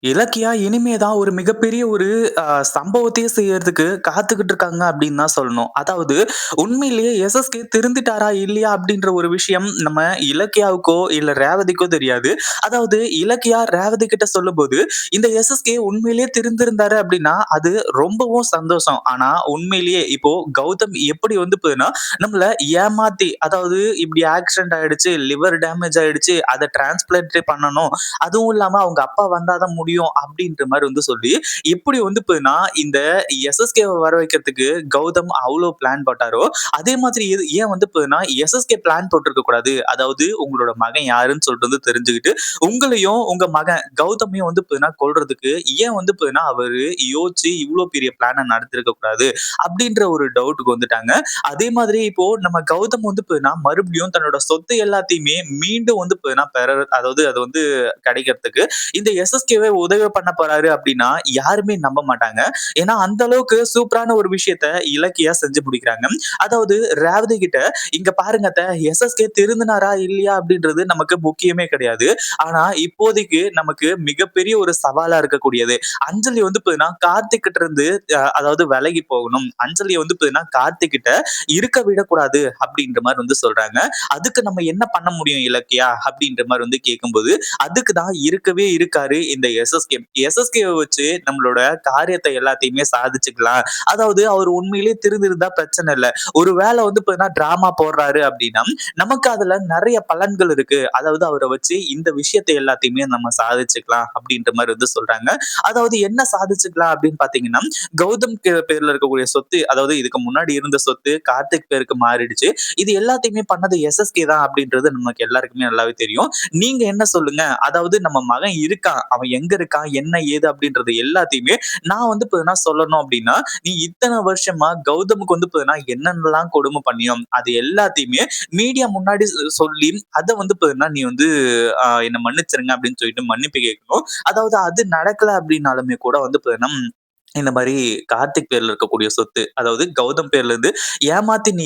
இலக்கியா இனிமே தான் ஒரு மிகப்பெரிய ஒரு சம்பவத்தையே செய்யறதுக்கு காத்துக்கிட்டு இருக்காங்க அப்படின்னு தான் சொல்லணும். அதாவது உண்மையிலேயே எஸ்எஸ்கே திருந்திட்டாரா இல்லையா அப்படின்ற ஒரு விஷயம் நம்ம இலக்கியாவுக்கோ இல்ல ரேவதிக்கோ தெரியாது. அதாவது இலக்கியா ரேவதி கிட்ட சொல்லும்போது, இந்த எஸ்எஸ்கே உண்மையிலேயே திருந்திருந்தாரு அப்படின்னா, அது ரொம்பவும் சந்தோஷம். ஆனா உண்மையிலேயே இப்போ கௌதம் எப்படி வந்து போதுன்னா, நம்மள ஏமாத்தி அதாவது இப்படி ஆக்சிடென்ட் ஆயிடுச்சு, லிவர் டேமேஜ் ஆயிடுச்சு, அத டிரான்ஸ்பிளான்ட் பண்ணணும். அதுவும் இல்லாம அவங்க அப்பா வந்தா தான் முடியும் அப்படின்ற மாரி வந்து சொல்லி, எப்படி வந்து இப்பன்னா இந்த எஸ்எஸ்கேவ வர வைக்கிறதுக்கு கௌதம் அவ்ளோ பிளான் போட்டாரோ, அதே மாதிரி ஏன் வந்து இப்பன்னா எஸ்எஸ்கே பிளான் போட்டிருக்க கூடாது. அதாவது உங்களோட மகன் யாருன்னு சொல்லிட்டு வந்து தெரிஞ்சுக்கிட்டு, உங்களையும் உங்க மகன் கௌதமையும் வந்து இப்பன்னா கொல்றதுக்கு ஏன் வந்து இப்பன்னா அவரு யோசிச்சு இவ்ளோ பெரிய பிளான நடத்திருக்க கூடாது. அப்படின்ற ஒரு டவுட்டுக்கு வந்துட்டாங்க. அதே மாதிரி இப்போ நம்ம கௌதம் வந்து இப்பன்னா மறுபடியும் தன்னோட சொத்து எல்லாத்தையுமே மீண்டும் வந்து இப்பன்னா அதாவது அது வந்து கிடைக்கிறதுக்கு இந்த எஸ்எஸ்கேவே உதவி பண்ண போறாரு அப்படின்னா யாருமே நம்ப மாட்டாங்க. ஏன்னா அந்த அளவுக்கு சூப்பரான ஒரு விஷயத்த இலக்கியா செஞ்சு முடிக்கிறாங்க. அதாவது ரேவதி கிட்ட இங்க பாருங்க எஸ்எஸ்கே திருந்தினாரா இல்லையா அப்படின்றது நமக்கு முக்கியமே கிடையாது. ஆனா இப்போதைக்கு நமக்கு மிகப்பெரிய ஒரு சவாலா இருக்கக்கூடியது. அஞ்சலி வந்து பாத்தீங்கன்னா கார்த்திக் கிட்ட இருந்து அதாவது விலகி போகணும். அஞ்சலிய வந்து பாத்தீங்கன்னா கார்த்திக் கிட்ட இருக்க விடக்கூடாது அப்படின்ற மாரி வந்து சொல்றாங்க. அதுக்கு நம்ம என்ன பண்ண முடியும் இலக்கியா அப்படின்ற மாரி வந்து கேட்கும்போது அதுக்கு தான் இருக்கவே இருக்காரு இந்த எஸ்எஸ்கே. எஸ்எஸ்கேவ வச்சு நம்மளோட காரியத்த எல்லாத்தையுமே சாதிச்சுக்கலாம். அதாவது அவர் உண்மையிலேயே திருந்திருந்தா பிரச்சனை இல்ல. ஒரு வேள வந்து பார்த்தீங்கன்னா டிராமா போடுறாரு அப்டின்னா, நமக்கு அதுல நெறைய பலன்கள் இருக்கு. அதாவது அவர வச்சு இந்த விஷயத்த எல்லாத்தையுமே நம்ம சாதிச்சுக்கலாம் அப்டின்ற மாரி வந்து சொல்றாங்க. அதாவது என்ன சாதிச்சுக்கலாம் அப்டின்னு பார்த்தீங்கன்னா, கௌதம் பேர்ல இருக்கக்கூடிய சொத்து, அதாவது இதுக்கு முன்னாடி இருந்த சொத்து கார்த்திக் பேருக்கு மாறிடுச்சு. இது எல்லாத்தையுமே பண்ணது எஸ்எஸ்கே தான் அப்டின்றது நமக்கு எல்லாருக்குமே நல்லாவே தெரியும். நீங்க என்ன சொல்லுங்க? அதாவது நம்ம மகன் இருக்கான். அவன் எங்க இருக்கான்? என்ன ஏது? அப்படின்றது எல்லாத்தையுமே நான் வந்து பார்த்தீங்கன்னா சொல்லணும் அப்படின்னா, நீ இத்தன வருஷமா கௌதமுக்கு வந்து பார்த்தீங்கன்னா என்னென்னலாம் கொடுமை பண்ணியோ, அது எல்லாத்தையுமே மீடியா முன்னாடி சொல்லி அத வந்து பார்த்தீங்கன்னா, நீ வந்து என்ன மன்னிச்சுருங்க அப்படின்னு சொல்லிட்டு மன்னிப்பு கேட்கணும். அதாவது அது நடக்கல அப்படின்னாலுமே கூட வந்து பார்த்தீங்கன்னா இந்த மாரி கார்த்திக் பேர்ல இருக்கக்கூடிய சொத்து. அதாவது கௌதம் பேர்ல இருந்து ஏமாத்தி நீ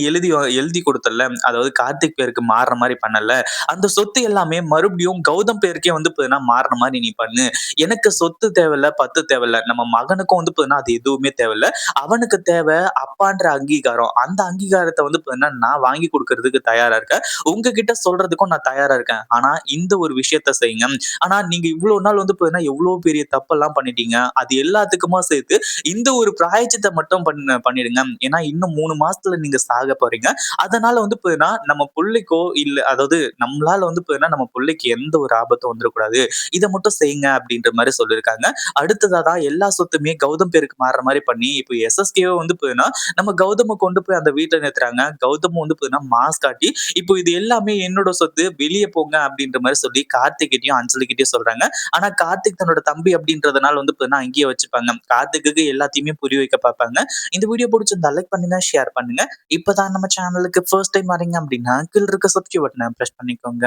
எழுதி குடுத்தல்ல. அதாவது கார்த்திக் பேருக்கு மாறுற மாரி பண்ணல்ல. அந்த சொத்து எல்லாமே மறுபடியும் கௌதம் பேருக்கே வந்து பார்த்தீங்கன்னா மாறுன மாரி நீ பண்ணு. எனக்கு சொத்து தேவையில்ல, பத்து தேவையில்ல. நம்ம மகனுக்கும் வந்து பார்த்தீங்கன்னா அது எதுவுமே தேவையில்ல. அவனுக்கு தேவை அப்பான்ற அங்கீகாரம். அந்த அங்கீகாரத்த வந்து பார்த்தீங்கன்னா நான் வாங்கி குடுக்கறதுக்கு தயாரா இருக்கேன். உங்ககிட்ட சொல்றதுக்கும் நான் தயாரா இருக்கேன். ஆனா இந்த ஒரு விஷயத்த செய்யுங்க. ஆனா நீங்க இவ்ளோ நாள் வந்து பார்த்தீங்கன்னா எவ்ளோ பெரிய தப்பெல்லாம் பண்ணிட்டீங்க. அது எல்லாத்துக்குமா சேர்த்து இந்த ஒரு பிராயச்சித்த மட்டும் பண்ணிடுங்க. ஏன்னா இன்னும் 3 மாசத்துல நீங்க சாக போறீங்க. அதனால வந்து பார்த்தீங்கன்னா, நம்ம புள்ளைக்கோ இல்ல அதாவது நம்மளால வந்து பார்த்தீங்கன்னா, நம்ம புள்ளைக்கு எந்த ஒரு ஆபத்தும் வந்துரக்கூடாது. இத மட்டும் செய்யுங்க அப்படின்ற மாரி சொல்லியிருக்காங்க. அடுத்ததா தான் எல்லா சொத்துமே கௌதம் பேருக்கு மாறுற மாரி பண்ணி, இப்போ எஸ்எஸ்கேவ வந்து பார்த்தீங்கன்னா, நம்ம கௌதம கொண்டு போய் அந்த வீட்ல நிறுத்துறாங்க. கௌதம் வந்து பார்த்தீங்கன்னா, மாஸ் காட்டி, இப்போ இது எல்லாமே என்னோட சொத்து. வெளிய போங்க அப்படின்ற மாரி சொல்லி கார்த்திக்கிட்டயும், அஞ்சலிகிட்டயும் சொல்றாங்க. ஆனா கார்த்திக் தன்னோட தம்பி அப்படின்றதுனால வந்து பார்த்தீங்கன்னா, அங்கேயே வச்சுப்பாங்க. கார்த்திக்குக்கு எல்லாத்தையுமே புரிய வைக்க பார்ப்பாங்க. இந்த வீடியோ புடிச்சிருந்தா லைக் பண்ணுங்க, ஷேர் பண்ணுங்க. இப்பதான் நம்ம சேனலுக்கு ஃபர்ஸ்ட் டைம் வரீங்க அப்படின்னா, கீழ இருக்க சப்ஸ்கிரைப் பட்டன பிரஸ் பண்ணிக்கோங்க.